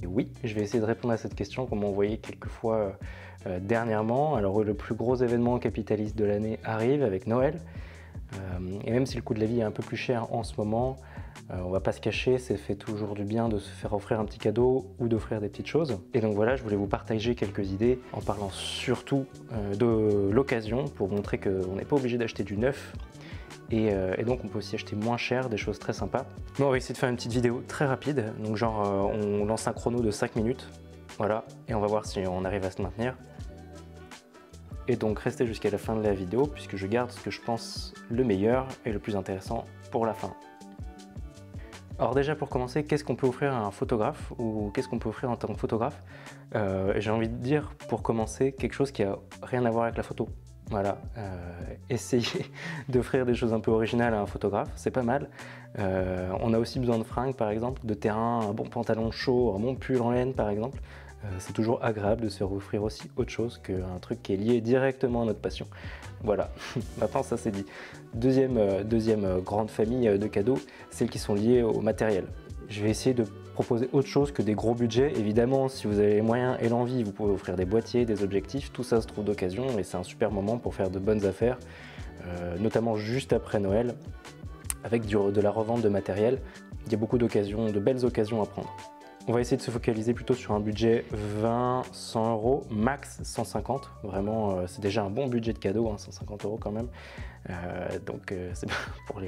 Et oui, je vais essayer de répondre à cette question qu'on m'a envoyé quelques fois dernièrement. Alors le plus gros événement capitaliste de l'année arrive avec Noël. Et même si le coût de la vie est un peu plus cher en ce moment, on va pas se cacher, ça fait toujours du bien de se faire offrir un petit cadeau ou d'offrir des petites choses. Et donc voilà, je voulais vous partager quelques idées en parlant surtout de l'occasion pour montrer qu'on n'est pas obligé d'acheter du neuf. Et donc on peut aussi acheter moins cher, des choses très sympas. Bon, on va essayer de faire une petite vidéo très rapide, donc genre on lance un chrono de 5 minutes, voilà, et on va voir si on arrive à se maintenir. Et donc restez jusqu'à la fin de la vidéo puisque je garde ce que je pense le meilleur et le plus intéressant pour la fin. Alors déjà pour commencer, qu'est-ce qu'on peut offrir à un photographe ou qu'est-ce qu'on peut offrir en tant que photographe? J'ai envie de dire pour commencer quelque chose qui a rien à voir avec la photo. Voilà, essayez d'offrir des choses un peu originales à un photographe, c'est pas mal. On a aussi besoin de fringues par exemple, de terrain, un bon pantalon chaud, un bon pull en laine par exemple. C'est toujours agréable de se faire offrir aussi autre chose qu'un truc qui est lié directement à notre passion. Voilà, maintenant ça c'est dit. Deuxième grande famille de cadeaux, celles qui sont liées au matériel. Je vais essayer de proposer autre chose que des gros budgets. Évidemment, si vous avez les moyens et l'envie, vous pouvez offrir des boîtiers, des objectifs, tout ça se trouve d'occasion et c'est un super moment pour faire de bonnes affaires, notamment juste après Noël, avec de la revente de matériel. Il y a beaucoup d'occasions, de belles occasions à prendre. On va essayer de se focaliser plutôt sur un budget 20-100 euros, max 150. Vraiment, c'est déjà un bon budget de cadeau, hein, 150 euros quand même. Donc c'est pour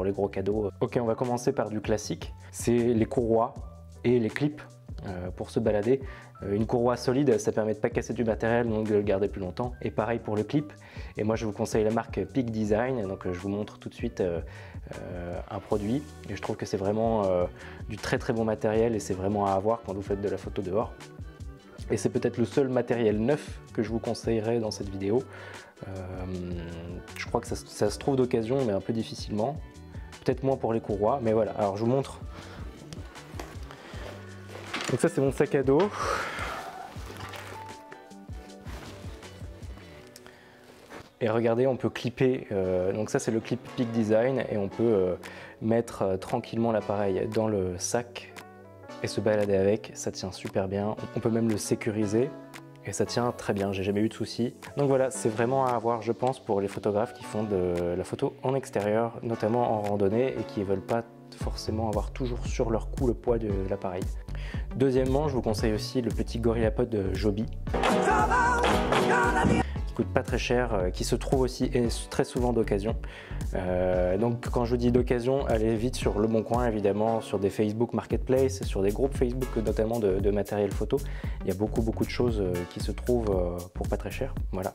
les gros cadeaux. Ok, on va commencer par du classique. C'est les courroies et les clips pour se balader. Une courroie solide, ça permet de ne pas casser du matériel, donc de le garder plus longtemps. Et pareil pour le clip. Et moi, je vous conseille la marque Peak Design. Donc je vous montre tout de suite un produit. Et je trouve que c'est vraiment du très très bon matériel et c'est vraiment à avoir quand vous faites de la photo dehors. Et c'est peut-être le seul matériel neuf que je vous conseillerais dans cette vidéo. Je crois que ça se trouve d'occasion, mais un peu difficilement. Peut-être moins pour les courroies, mais voilà. Alors je vous montre. Donc ça c'est mon sac à dos. Et regardez, on peut clipper, donc ça c'est le clip Peak Design et on peut mettre tranquillement l'appareil dans le sac et se balader avec, ça tient super bien. On peut même le sécuriser et ça tient très bien, j'ai jamais eu de soucis. Donc voilà, c'est vraiment à avoir je pense pour les photographes qui font de la photo en extérieur, notamment en randonnée et qui ne veulent pas forcément avoir toujours sur leur cou le poids de l'appareil. Deuxièmement, je vous conseille aussi le petit GorillaPod de Joby. Qui coûte pas très cher, qui se trouve aussi et très souvent d'occasion. Donc quand je dis d'occasion, allez vite sur Le Bon Coin évidemment, sur des Facebook Marketplace, sur des groupes Facebook notamment de matériel photo. Il y a beaucoup de choses qui se trouvent pour pas très cher. Voilà.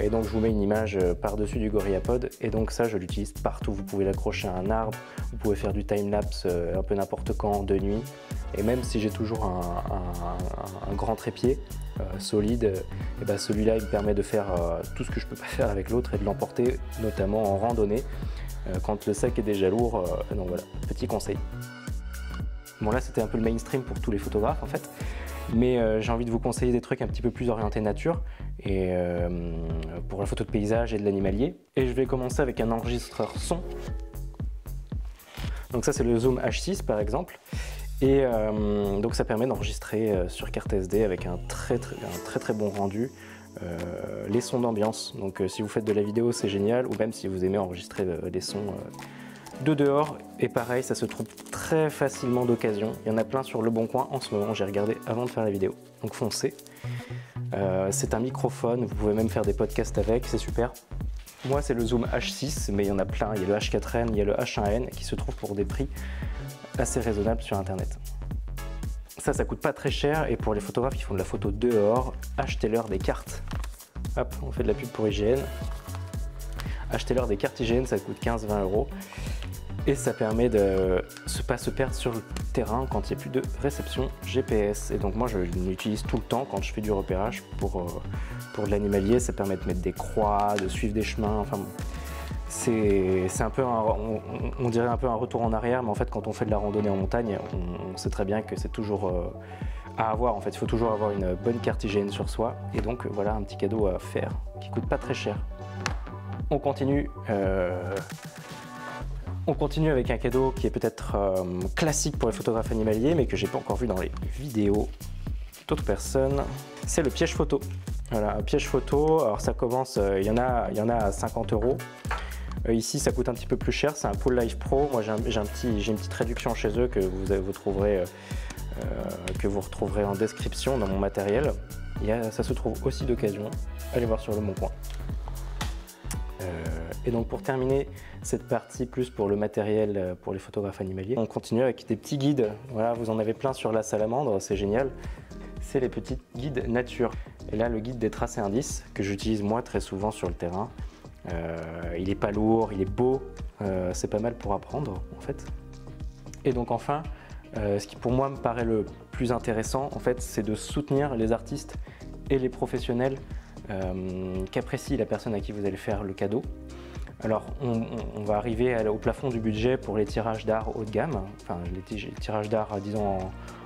Et donc je vous mets une image par-dessus du GorillaPod et donc ça je l'utilise partout. Vous pouvez l'accrocher à un arbre, vous pouvez faire du time-lapse un peu n'importe quand de nuit. Et même si j'ai toujours un grand trépied solide, et ben celui-là il me permet de faire tout ce que je peux pas faire avec l'autre et de l'emporter notamment en randonnée quand le sac est déjà lourd. Donc voilà, petit conseil. Bon là c'était un peu le mainstream pour tous les photographes en fait. Mais j'ai envie de vous conseiller des trucs un petit peu plus orientés nature et pour la photo de paysage et de l'animalier. Et je vais commencer avec un enregistreur son. Donc ça c'est le Zoom H6 par exemple. Et donc ça permet d'enregistrer sur carte SD avec un très bon rendu les sons d'ambiance. Donc si vous faites de la vidéo c'est génial, ou même si vous aimez enregistrer des sons de dehors. Et pareil, ça se trouve très facilement d'occasion. Il y en a plein sur Le Bon Coin en ce moment, j'ai regardé avant de faire la vidéo. Donc foncez. C'est un microphone, vous pouvez même faire des podcasts avec, c'est super. Moi c'est le Zoom H6, mais il y en a plein. Il y a le H4n, il y a le H1n qui se trouvent pour des prix assez raisonnables sur internet. Ça coûte pas très cher et pour les photographes qui font de la photo dehors, achetez-leur des cartes. Hop, on fait de la pub pour IGN. Achetez-leur des cartes IGN, ça coûte 15-20 euros. Et ça permet de ne pas se perdre sur le terrain quand il n'y a plus de réception GPS. Et donc moi je l'utilise tout le temps quand je fais du repérage pour de l'animalier. Ça permet de mettre des croix, de suivre des chemins. Enfin, c'est un peu, on dirait un peu un retour en arrière, mais en fait quand on fait de la randonnée en montagne, on sait très bien que c'est toujours à avoir. En fait, il faut toujours avoir une bonne carte IGN sur soi. Et donc voilà un petit cadeau à faire qui coûte pas très cher. On continue. On continue avec un cadeau qui est peut-être classique pour les photographes animaliers, mais que j'ai pas encore vu dans les vidéos d'autres personnes. C'est le piège photo. Voilà, un piège photo. Alors ça commence, il y en a à 50 €. Ici, ça coûte un petit peu plus cher. C'est un Pool Life Pro. Moi, j'ai une petite réduction chez eux que vous retrouverez en description dans mon matériel. Ça se trouve aussi d'occasion. Allez voir sur le Bon Coin. Et donc pour terminer cette partie plus pour le matériel pour les photographes animaliers, on continue avec des petits guides. Voilà, vous en avez plein sur la salamandre, c'est génial. C'est les petits guides nature. Et là, le guide des tracés indices que j'utilise moi très souvent sur le terrain. Il n'est pas lourd, il est beau, c'est pas mal pour apprendre en fait. Et donc enfin, ce qui pour moi me paraît le plus intéressant en fait, c'est de soutenir les artistes et les professionnels qu'apprécie la personne à qui vous allez faire le cadeau. Alors on va arriver au plafond du budget pour les tirages d'art haut de gamme, enfin les tirages d'art disons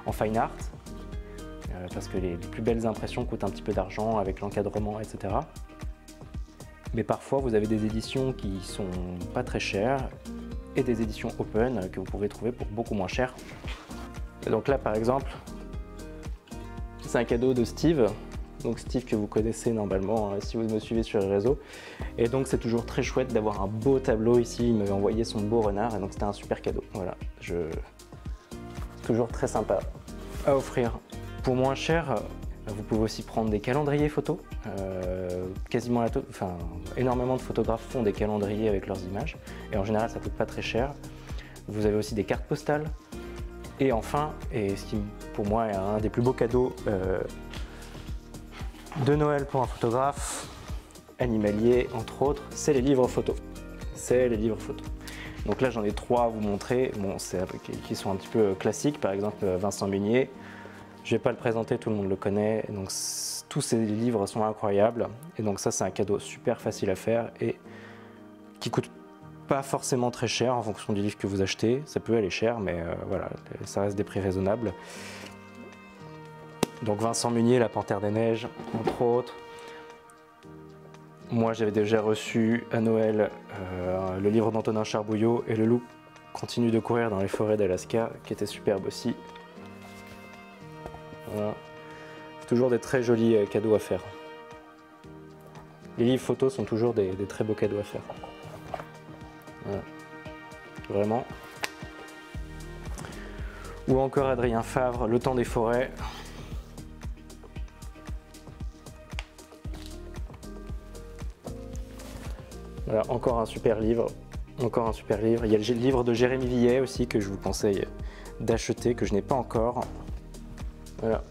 en fine art, parce que les plus belles impressions coûtent un petit peu d'argent avec l'encadrement, etc. Mais parfois vous avez des éditions qui sont pas très chères et des éditions open que vous pouvez trouver pour beaucoup moins cher. Et donc là par exemple, c'est un cadeau de Steve. Donc Steve que vous connaissez normalement si vous me suivez sur les réseaux. Et donc c'est toujours très chouette d'avoir un beau tableau ici. Il m'avait envoyé son beau renard et donc c'était un super cadeau. Voilà, toujours très sympa à offrir. Pour moins cher, vous pouvez aussi prendre des calendriers photos. Énormément de photographes font des calendriers avec leurs images. Et en général ça coûte pas très cher. Vous avez aussi des cartes postales. Et enfin, et ce qui pour moi est un des plus beaux cadeaux de Noël pour un photographe animalier, entre autres, c'est les livres photos. C'est les livres photos. Donc là, j'en ai 3 à vous montrer, qui sont un petit peu classiques. Par exemple, Vincent Munier. Je ne vais pas le présenter, tout le monde le connaît. Donc, tous ces livres sont incroyables. Et donc ça, c'est un cadeau super facile à faire et qui coûte pas forcément très cher en fonction du livre que vous achetez. Ça peut aller cher, mais voilà, ça reste des prix raisonnables. Donc Vincent Munier, La Panthère des Neiges, entre autres. Moi, j'avais déjà reçu à Noël le livre d'Antonin Charbouillot et Le loup continue de courir dans les forêts d'Alaska, qui était superbe aussi. Voilà. C'est toujours des très jolis cadeaux à faire. Les livres photos sont toujours des très beaux cadeaux à faire. Voilà. Vraiment. Ou encore Adrien Favre, Le temps des forêts. Voilà, encore un super livre. Encore un super livre. Il y a le livre de Jérémy Villet aussi que je vous conseille d'acheter, que je n'ai pas encore. Voilà.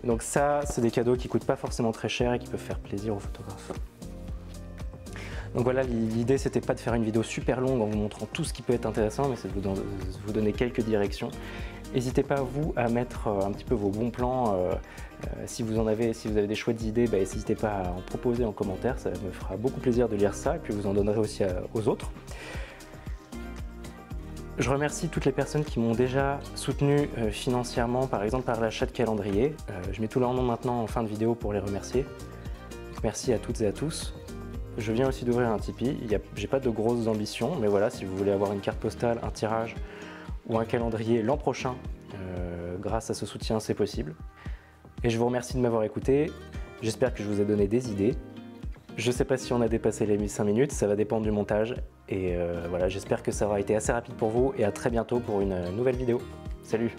Donc ça, c'est des cadeaux qui ne coûtent pas forcément très cher et qui peuvent faire plaisir aux photographes. Donc voilà, l'idée c'était pas de faire une vidéo super longue en vous montrant tout ce qui peut être intéressant, mais c'est de vous donner quelques directions. N'hésitez pas vous à mettre un petit peu vos bons plans. Si vous avez des chouettes idées, n'hésitez pas à en proposer en commentaire, ça me fera beaucoup plaisir de lire ça et puis vous en donnerez aussi aux autres. Je remercie toutes les personnes qui m'ont déjà soutenu financièrement, par exemple par l'achat de calendrier. Je mets tous leurs noms maintenant en fin de vidéo pour les remercier. Donc, merci à toutes et à tous. Je viens aussi d'ouvrir un Tipeee. J'ai pas de grosses ambitions, mais voilà, si vous voulez avoir une carte postale, un tirage ou un calendrier l'an prochain, grâce à ce soutien, c'est possible. Et je vous remercie de m'avoir écouté. J'espère que je vous ai donné des idées. Je ne sais pas si on a dépassé les 5 minutes, ça va dépendre du montage. Et voilà, j'espère que ça aura été assez rapide pour vous et à très bientôt pour une nouvelle vidéo. Salut!